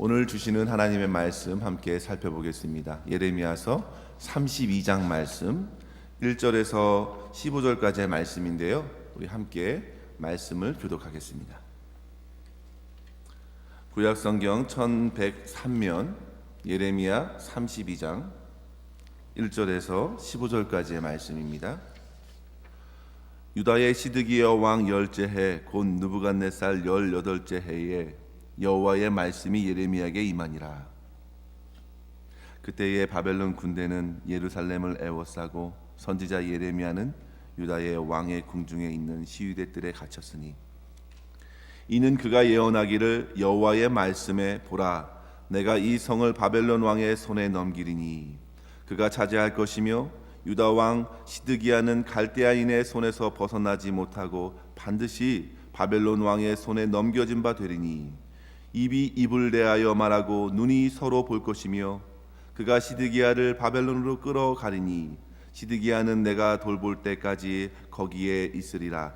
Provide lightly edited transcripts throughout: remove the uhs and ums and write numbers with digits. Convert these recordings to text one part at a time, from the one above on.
오늘 주시는 하나님의 말씀 함께 살펴보겠습니다. 예레미야서 32장 말씀 1절에서 15절까지의 말씀인데요. 우리 함께 말씀을 교독하겠습니다. 구약성경 1103면 예레미야 32장 1절에서 15절까지의 말씀입니다. 유다의 시드기야 왕 열째 해 곧 느부갓네살 18째 해에 여호와의 말씀이 예레미야에게 임하니라. 그때의 바벨론 군대는 예루살렘을 에워싸고 선지자 예레미야는 유다의 왕의 궁중에 있는 시위대 뜰에 갇혔으니 이는 그가 예언하기를 여호와의 말씀에 보라 내가 이 성을 바벨론 왕의 손에 넘기리니 그가 차지할 것이며 유다 왕 시드기야는 갈대아인의 손에서 벗어나지 못하고 반드시 바벨론 왕의 손에 넘겨진 바 되리니 입이 입을 대하여 말하고 눈이 서로 볼 것이며 그가 시드기야를 바벨론으로 끌어가리니 시드기야는 내가 돌볼 때까지 거기에 있으리라.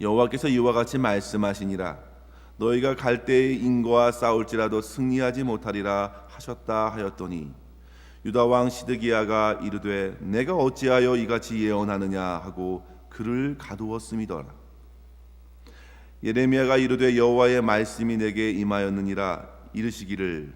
여호와께서 이와 같이 말씀하시니라. 너희가 갈대의 인과 싸울지라도 승리하지 못하리라 하셨다 하였더니 유다 왕 시드기야가 이르되 내가 어찌하여 이같이 예언하느냐 하고 그를 가두었음이더라. 예레미야가 이르되 여호와의 말씀이 내게 임하였느니라. 이르시기를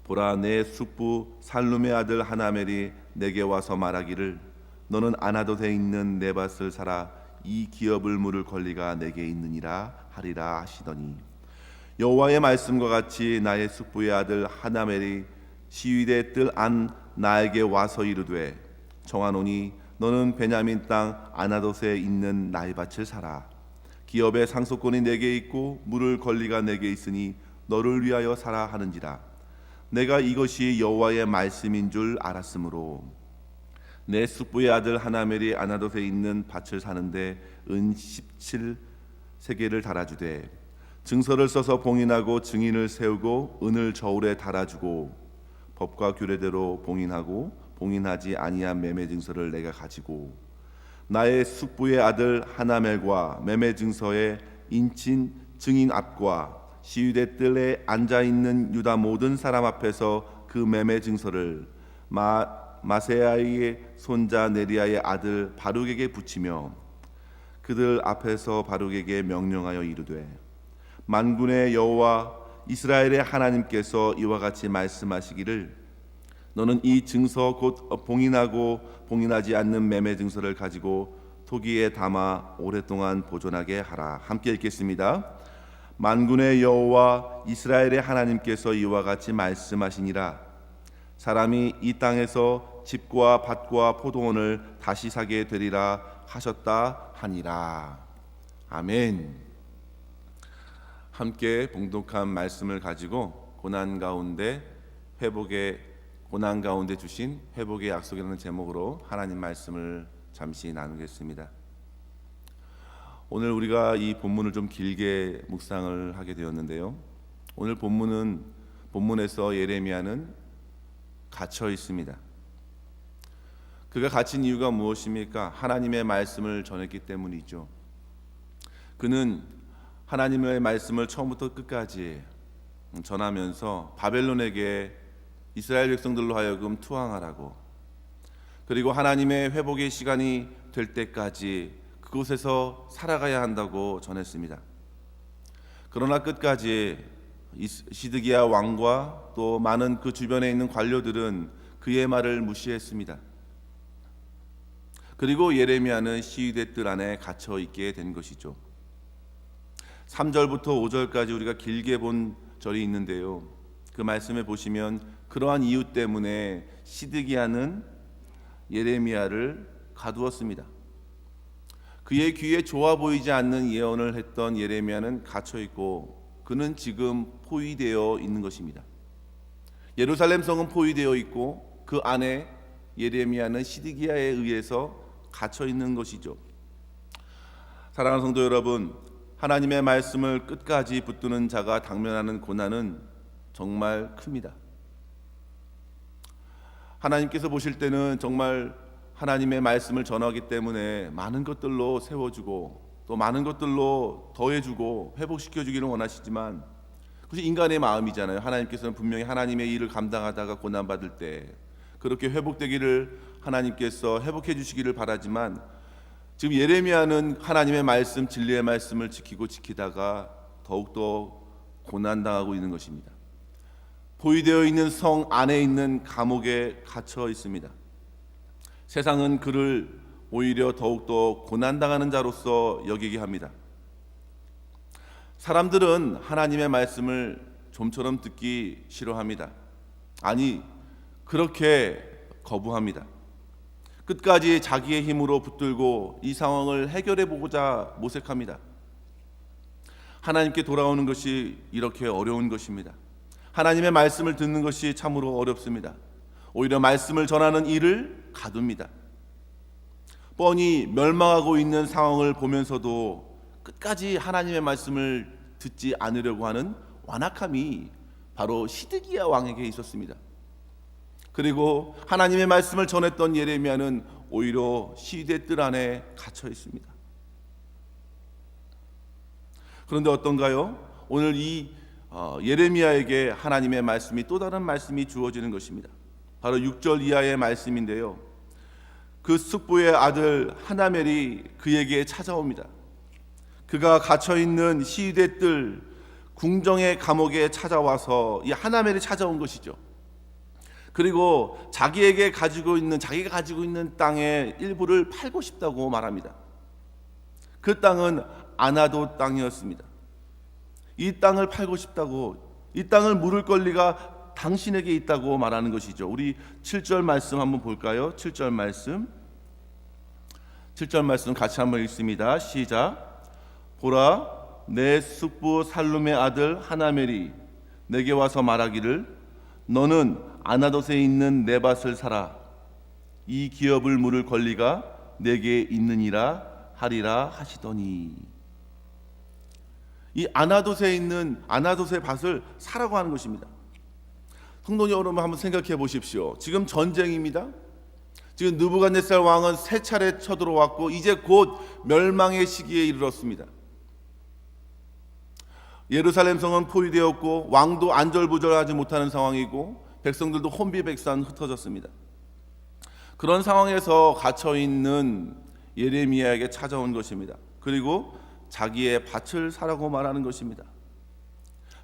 보라 내 숙부 살룸의 아들 하나멜이 내게 와서 말하기를 너는 아나돗에 있는 내 밭을 사라 이 기업을 물을 권리가 내게 있느니라 하리라 하시더니 여호와의 말씀과 같이 나의 숙부의 아들 하나멜이 시위대 뜰 안 나에게 와서 이르되 청하노니 너는 베냐민 땅 아나돗에 있는 나의 밭을 사라 기업의 상속권이 내게 있고 물을 권리가 내게 있으니 너를 위하여 사라 하는지라. 내가 이것이 여호와의 말씀인 줄 알았으므로 내 숙부의 아들 하나멜이 아나돗에 있는 밭을 사는데 은 17세겔을 달아주되 증서를 써서 봉인하고 증인을 세우고 은을 저울에 달아주고 법과 규례대로 봉인하고 봉인하지 아니한 매매 증서를 내가 가지고 나의 숙부의 아들 하나멜과 매매 증서의 인친 증인 앞과 시위대 뜰에 앉아 있는 유다 모든 사람 앞에서 그 매매 증서를 마세야의 손자 네리야의 아들 바룩에게 붙이며 그들 앞에서 바룩에게 명령하여 이르되 만군의 여호와 이스라엘의 하나님께서 이와 같이 말씀하시기를 너는 이 증서 곧 봉인하고 봉인하지 않는 매매 증서를 가지고 토기에 담아 오랫동안 보존하게 하라. 함께 읽겠습니다. 만군의 여호와 이스라엘의 하나님께서 이와 같이 말씀하시니라. 사람이 이 땅에서 집과 밭과 포도원을 다시 사게 되리라 하셨다 하니라. 아멘. 함께 봉독한 말씀을 가지고 고난 가운데 주신 회복의 약속이라는 제목으로 하나님 말씀을 잠시 나누겠습니다. 오늘 우리가 이 본문을 좀 길게 묵상을 하게 되었는데요. 오늘 본문에서 예레미야는 갇혀 있습니다. 그가 갇힌 이유가 무엇입니까? 하나님의 말씀을 전했기 때문이죠. 그는 하나님의 말씀을 처음부터 끝까지 전하면서 바벨론에게 이스라엘 백성들로 하여금 투항하라고 그리고 하나님의 회복의 시간이 될 때까지 그곳에서 살아가야 한다고 전했습니다. 그러나 끝까지 시드기야 왕과 또 많은 그 주변에 있는 관료들은 그의 말을 무시했습니다. 그리고 예레미야는 시위대 뜰 안에 갇혀 있게 된 것이죠. 3절부터 5절까지 우리가 길게 본 절이 있는데요. 그 말씀에 보시면 그러한 이유 때문에 시드기야는 예레미야를 가두었습니다. 그의 귀에 좋아 보이지 않는 예언을 했던 예레미야는 갇혀 있고 그는 지금 포위되어 있는 것입니다. 예루살렘 성은 포위되어 있고 그 안에 예레미야는 시드기야에 의해서 갇혀 있는 것이죠. 사랑하는 성도 여러분, 하나님의 말씀을 끝까지 붙드는 자가 당면하는 고난은 정말 큽니다. 하나님께서 보실 때는 정말 하나님의 말씀을 전하기 때문에 많은 것들로 세워주고 또 많은 것들로 더해주고 회복시켜주기를 원하시지만 그것이 인간의 마음이잖아요. 하나님께서는 분명히 하나님의 일을 감당하다가 고난받을 때 그렇게 회복되기를 하나님께서 회복해 주시기를 바라지만, 지금 예레미야는 하나님의 말씀, 진리의 말씀을 지키다가 더욱더 고난당하고 있는 것입니다. 포위되어 있는 성 안에 있는 감옥에 갇혀 있습니다. 세상은 그를 오히려 더욱더 고난당하는 자로서 여기게 합니다. 사람들은 하나님의 말씀을 좀처럼 듣기 싫어합니다. 아니, 그렇게 거부합니다. 끝까지 자기의 힘으로 붙들고 이 상황을 해결해 보고자 모색합니다. 하나님께 돌아오는 것이 이렇게 어려운 것입니다. 하나님의 말씀을 듣는 것이 참으로 어렵습니다. 오히려 말씀을 전하는 일을 가둡니다. 뻔히 멸망하고 있는 상황을 보면서도 끝까지 하나님의 말씀을 듣지 않으려고 하는 완악함이 바로 시드기야 왕에게 있었습니다. 그리고 하나님의 말씀을 전했던 예레미야는 오히려 시대 뜰 안에 갇혀 있습니다. 그런데 어떤가요? 오늘 이 예레미야에게 하나님의 말씀이, 또 다른 말씀이 주어지는 것입니다. 바로 6절 이하의 말씀인데요, 그 숙부의 아들 하나멜이 그에게 찾아옵니다. 그가 갇혀있는 시대 뜰 궁정의 감옥에 찾아와서, 이 하나멜이 찾아온 것이죠. 그리고 자기가 가지고 있는 땅의 일부를 팔고 싶다고 말합니다. 그 땅은 아나도 땅이었습니다. 이 땅을 팔고 싶다고, 이 땅을 물을 권리가 당신에게 있다고 말하는 것이죠. 우리 7절 말씀 한번 볼까요? 7절 말씀 같이 한번 읽습니다. 시작. 보라, 내 숙부 살룸의 아들 하나멜이 내게 와서 말하기를, 너는 아나돗에 있는 내 밭을 사라. 이 기업을 물을 권리가 내게 있느니라 하리라 하시더니. 이 아나돗의 밭을 사라고 하는 것입니다. 성도 여러분, 한번 생각해 보십시오. 지금 전쟁입니다. 지금 느부갓네살 왕은 세 차례 쳐들어왔고 이제 곧 멸망의 시기에 이르렀습니다. 예루살렘 성은 포위되었고 왕도 안절부절하지 못하는 상황이고 백성들도 혼비백산 흩어졌습니다. 그런 상황에서 갇혀있는 예레미야에게 찾아온 것입니다. 그리고 자기의 밭을 사라고 말하는 것입니다.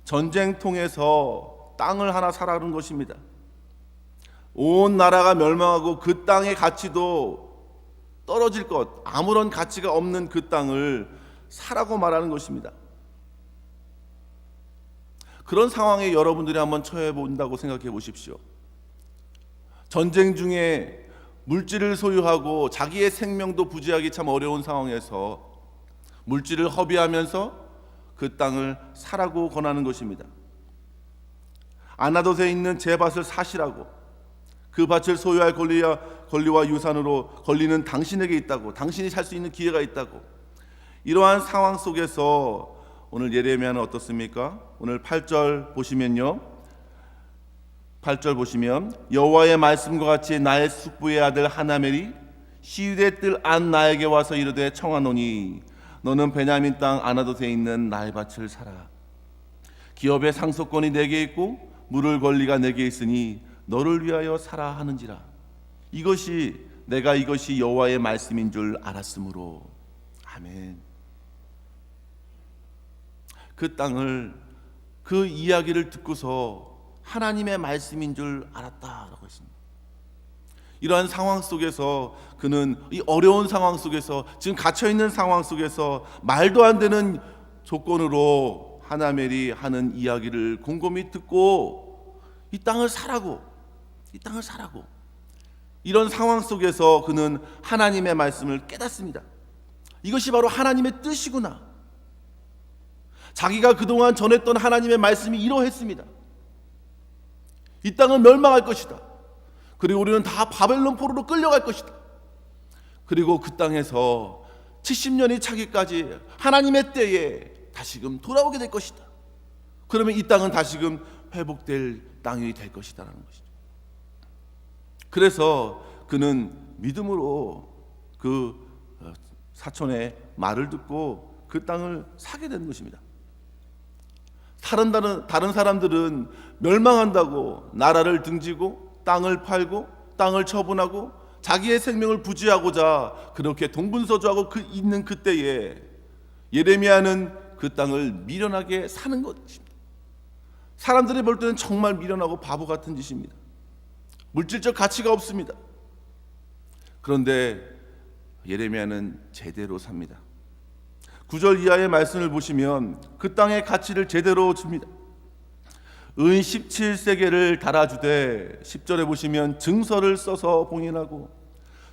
전쟁통에서 땅을 하나 사라는 것입니다. 온 나라가 멸망하고 그 땅의 가치도 떨어질 것, 아무런 가치가 없는 그 땅을 사라고 말하는 것입니다. 그런 상황에 여러분들이 한번 처해 본다고 생각해 보십시오. 전쟁 중에 물질을 소유하고 자기의 생명도 부지하기 참 어려운 상황에서 물질을 허비하면서 그 땅을 사라고 권하는 것입니다. 아나돗에 있는 제 밭을 사시라고, 그 밭을 소유할 권리와 유산으로 권리는 당신에게 있다고, 당신이 살 수 있는 기회가 있다고. 이러한 상황 속에서 오늘 예레미야는 어떻습니까? 오늘 8절 보시면요, 8절 보시면 여호와의 말씀과 같이 나의 숙부의 아들 하나멜이 시위대 뜰 안 나에게 와서 이르되 청하노니, 너는 베냐민 땅 아나돗에 있는 나의 밭을 사라. 기업의 상속권이 내게 있고 물을 권리가 내게 있으니 너를 위하여 사라 하는지라. 내가 이것이 여호와의 말씀인 줄 알았으므로. 아멘. 그 땅을, 그 이야기를 듣고서 하나님의 말씀인 줄 알았다라고 했습니다. 이러한 상황 속에서 그는, 이 어려운 상황 속에서, 지금 갇혀있는 상황 속에서 말도 안 되는 조건으로 하나멜이 하는 이야기를 곰곰이 듣고 이 땅을 사라고, 이런 상황 속에서 그는 하나님의 말씀을 깨닫습니다. 이것이 바로 하나님의 뜻이구나. 자기가 그동안 전했던 하나님의 말씀이 이러했습니다. 이 땅은 멸망할 것이다. 그리고 우리는 다 바벨론 포로로 끌려갈 것이다. 그리고 그 땅에서 70년이 차기까지 하나님의 때에 다시금 돌아오게 될 것이다. 그러면 이 땅은 다시금 회복될 땅이 될 것이다라는 것이죠. 그래서 그는 믿음으로 그 사촌의 말을 듣고 그 땅을 사게 된 것입니다. 다른 사람들은 멸망한다고 나라를 등지고 땅을 팔고 땅을 처분하고 자기의 생명을 부지하고자 그렇게 동분서주하고 있는 그때에 예레미야는 그 땅을 미련하게 사는 것입니다. 사람들이 볼 때는 정말 미련하고 바보 같은 짓입니다. 물질적 가치가 없습니다. 그런데 예레미야는 제대로 삽니다. 9절 이하의 말씀을 보시면 그 땅의 가치를 제대로 줍니다. 은 17세겔을 달아주되 10절에 보시면 증서를 써서 봉인하고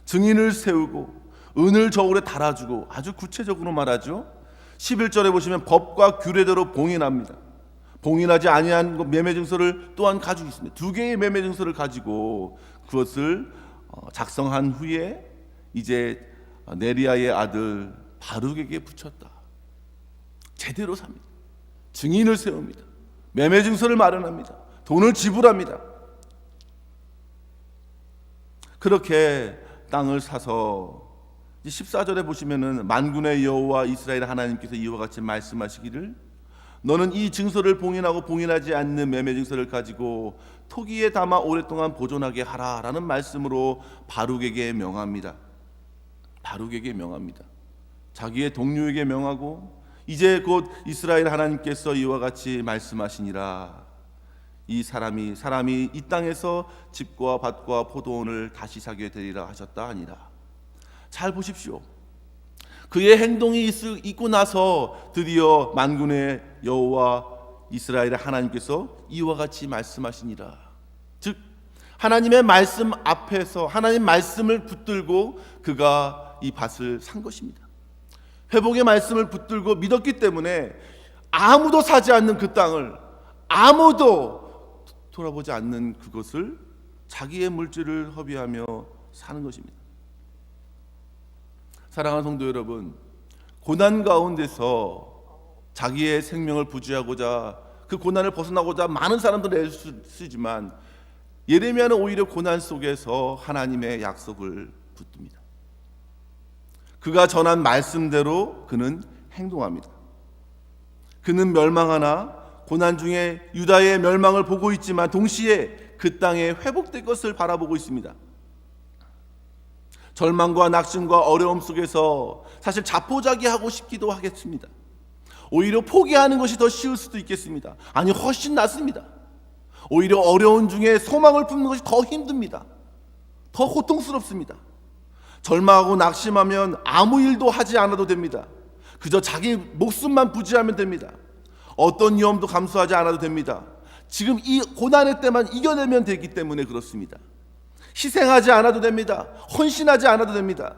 증인을 세우고 은을 저울에 달아주고 아주 구체적으로 말하죠. 11절에 보시면 법과 규례대로 봉인합니다. 봉인하지 아니한 매매증서를 또한 가지고 있습니다. 2개의 매매증서를 가지고 그것을 작성한 후에 이제 네리야의 아들 바룩에게 붙였다. 제대로 삽니다. 증인을 세웁니다. 매매증서를 마련합니다. 돈을 지불합니다. 그렇게 땅을 사서 14절에 보시면은 만군의 여호와 이스라엘 하나님께서 이와 같이 말씀하시기를 너는 이 증서를 봉인하고 봉인하지 않는 매매증서를 가지고 토기에 담아 오랫동안 보존하게 하라라는 말씀으로 바룩에게 명합니다. 바룩에게 명합니다. 자기의 동료에게 명하고 이제 곧 이스라엘 하나님께서 이와 같이 말씀하시니라. 이 사람이 이 땅에서 집과 밭과 포도원을 다시 사게 되리라 하셨다 아니라. 잘 보십시오. 그의 행동이 있고 나서 드디어 만군의 여호와 이스라엘의 하나님께서 이와 같이 말씀하시니라. 즉 하나님의 말씀 앞에서 하나님 말씀을 붙들고 그가 이 밭을 산 것입니다. 회복의 말씀을 붙들고 믿었기 때문에 아무도 사지 않는 그 땅을, 아무도 돌아보지 않는 그것을 자기의 물질을 허비하며 사는 것입니다. 사랑하는 성도 여러분, 고난 가운데서 자기의 생명을 부지하고자 그 고난을 벗어나고자 많은 사람들을 애를 쓰지만 예레미야는 오히려 고난 속에서 하나님의 약속을 붙듭니다. 그가 전한 말씀대로 그는 행동합니다. 그는 멸망하나 고난 중에 유다의 멸망을 보고 있지만 동시에 그 땅에 회복될 것을 바라보고 있습니다. 절망과 낙심과 어려움 속에서 사실 자포자기하고 싶기도 하겠습니다. 오히려 포기하는 것이 더 쉬울 수도 있겠습니다. 아니, 훨씬 낫습니다. 오히려 어려운 중에 소망을 품는 것이 더 힘듭니다. 더 고통스럽습니다. 절망하고 낙심하면 아무 일도 하지 않아도 됩니다. 그저 자기 목숨만 부지하면 됩니다. 어떤 위험도 감수하지 않아도 됩니다. 지금 이 고난의 때만 이겨내면 되기 때문에 그렇습니다. 희생하지 않아도 됩니다. 헌신하지 않아도 됩니다.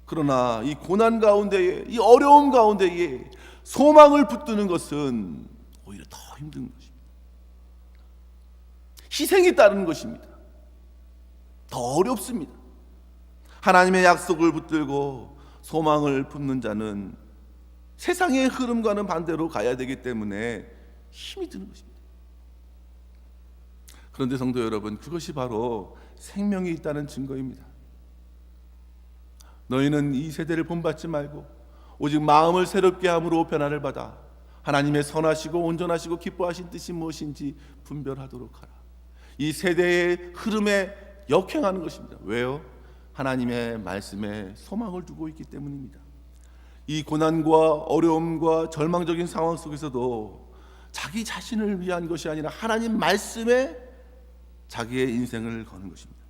그러나 이 고난 가운데에, 이 어려움 가운데에 소망을 붙드는 것은 오히려 더 힘든 것입니다. 희생이 따르는 것입니다. 더 어렵습니다. 하나님의 약속을 붙들고 소망을 품는 자는 세상의 흐름과는 반대로 가야 되기 때문에 힘이 드는 것입니다. 그런데 성도 여러분, 그것이 바로 생명이 있다는 증거입니다. 너희는 이 세대를 본받지 말고 오직 마음을 새롭게 함으로 변화를 받아 하나님의 선하시고 온전하시고 기뻐하신 뜻이 무엇인지 분별하도록 하라. 이 세대의 흐름에 역행하는 것입니다. 왜요? 하나님의 말씀에 소망을 두고 있기 때문입니다. 이 고난과 어려움과 절망적인 상황 속에서도 자기 자신을 위한 것이 아니라 하나님 말씀에 자기의 인생을 거는 것입니다.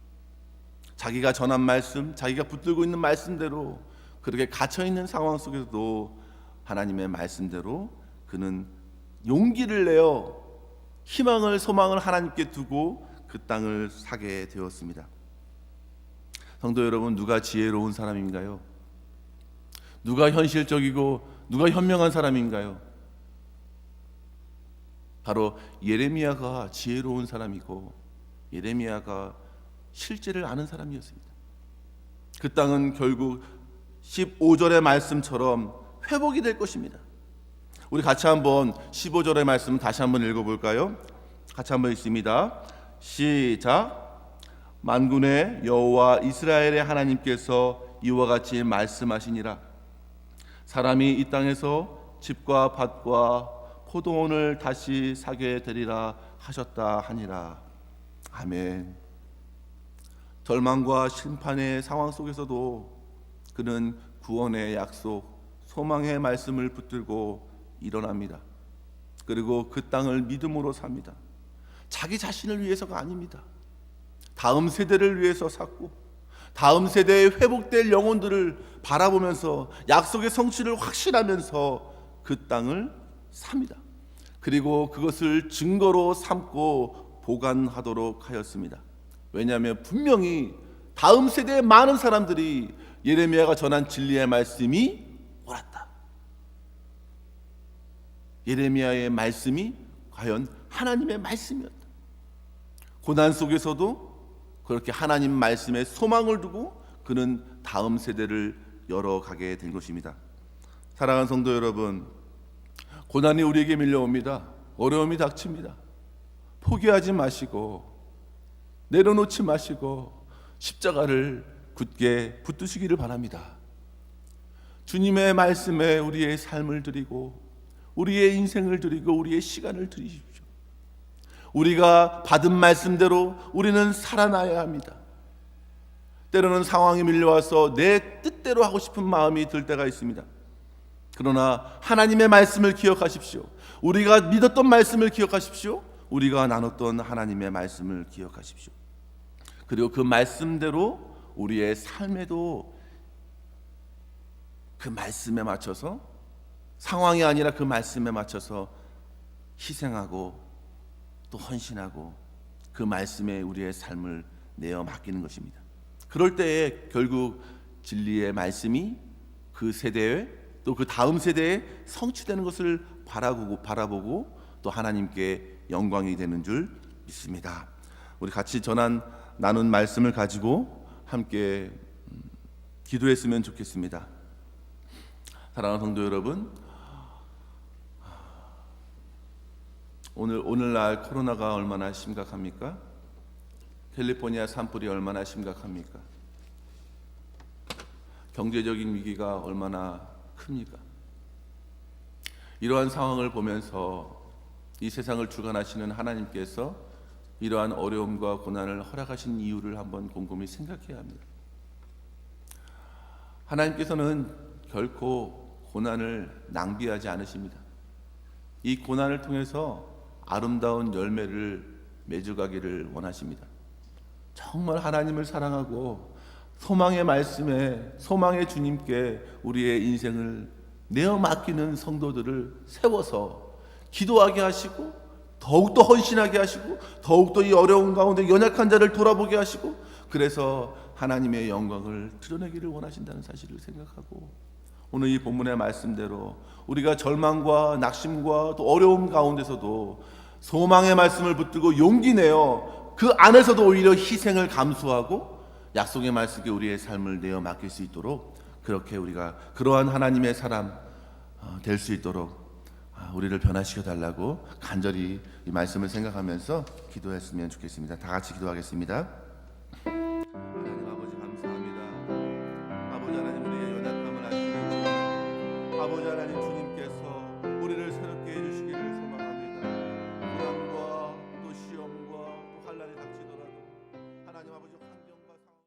자기가 전한 말씀, 자기가 붙들고 있는 말씀대로 그렇게 갇혀있는 상황 속에서도 하나님의 말씀대로 그는 용기를 내어 희망을, 소망을 하나님께 두고 그 땅을 사게 되었습니다. 성도 여러분, 누가 지혜로운 사람인가요? 누가 현실적이고 누가 현명한 사람인가요? 바로 예레미야가 지혜로운 사람이고 예레미야가 실제를 아는 사람이었습니다. 그 땅은 결국 15절의 말씀처럼 회복이 될 것입니다. 우리 같이 한번 15절의 말씀 다시 한번 읽어볼까요? 같이 한번 읽습니다. 시작. 만군의 여호와 이스라엘의 하나님께서 이와 같이 말씀하시니라. 사람이 이 땅에서 집과 밭과 포도원을 다시 사게 되리라 하셨다 하니라. 아멘. 절망과 심판의 상황 속에서도 그는 구원의 약속, 소망의 말씀을 붙들고 일어납니다. 그리고 그 땅을 믿음으로 삽니다. 자기 자신을 위해서가 아닙니다. 다음 세대를 위해서 샀고 다음 세대에 회복될 영혼들을 바라보면서 약속의 성취를 확신하면서 그 땅을 삽니다. 그리고 그것을 증거로 삼고 보관하도록 하였습니다. 왜냐하면 분명히 다음 세대의 많은 사람들이 예레미야가 전한 진리의 말씀이 옳았다. 예레미야의 말씀이 과연 하나님의 말씀이었다. 고난 속에서도 그렇게 하나님 말씀에 소망을 두고 그는 다음 세대를 열어가게 된 것입니다. 사랑하는 성도 여러분, 고난이 우리에게 밀려옵니다. 어려움이 닥칩니다. 포기하지 마시고 내려놓지 마시고 십자가를 굳게 붙드시기를 바랍니다. 주님의 말씀에 우리의 삶을 드리고 우리의 인생을 드리고 우리의 시간을 드리십시오. 우리가 받은 말씀대로 우리는 살아나야 합니다. 때로는 상황이 밀려와서 내 뜻대로 하고 싶은 마음이 들 때가 있습니다. 그러나 하나님의 말씀을 기억하십시오. 우리가 믿었던 말씀을 기억하십시오. 우리가 나눴던 하나님의 말씀을 기억하십시오. 그리고 그 말씀대로 우리의 삶에도 그 말씀에 맞춰서, 상황이 아니라 그 말씀에 맞춰서 희생하고 또 헌신하고 그 말씀에 우리의 삶을 내어 맡기는 것입니다. 그럴 때에 결국 진리의 말씀이 그 세대에 또 그 다음 세대에 성취되는 것을 바라보고 또 하나님께 영광이 되는 줄 믿습니다. 우리 같이 나눈 말씀을 가지고 함께 기도했으면 좋겠습니다. 사랑하는 성도 여러분, 오늘날 코로나가 얼마나 심각합니까? 캘리포니아 산불이 얼마나 심각합니까? 경제적인 위기가 얼마나 큽니까? 이러한 상황을 보면서 이 세상을 주관하시는 하나님께서 이러한 어려움과 고난을 허락하신 이유를 한번 곰곰이 생각해야 합니다. 하나님께서는 결코 고난을 낭비하지 않으십니다. 이 고난을 통해서 아름다운 열매를 맺어가기를 원하십니다. 정말 하나님을 사랑하고 소망의 말씀에, 소망의 주님께 우리의 인생을 내어 맡기는 성도들을 세워서 기도하게 하시고 더욱더 헌신하게 하시고 더욱더 이 어려운 가운데 연약한 자를 돌아보게 하시고 그래서 하나님의 영광을 드러내기를 원하신다는 사실을 생각하고 오늘 이 본문의 말씀대로 우리가 절망과 낙심과 또 어려움 가운데서도 소망의 말씀을 붙들고 용기 내어 그 안에서도 오히려 희생을 감수하고 약속의 말씀에 우리의 삶을 내어 맡길 수 있도록 그렇게 우리가 그러한 하나님의 사람 될 수 있도록 우리를 변화시켜 달라고 간절히 이 말씀을 생각하면서 기도했으면 좋겠습니다. 다 같이 기도하겠습니다.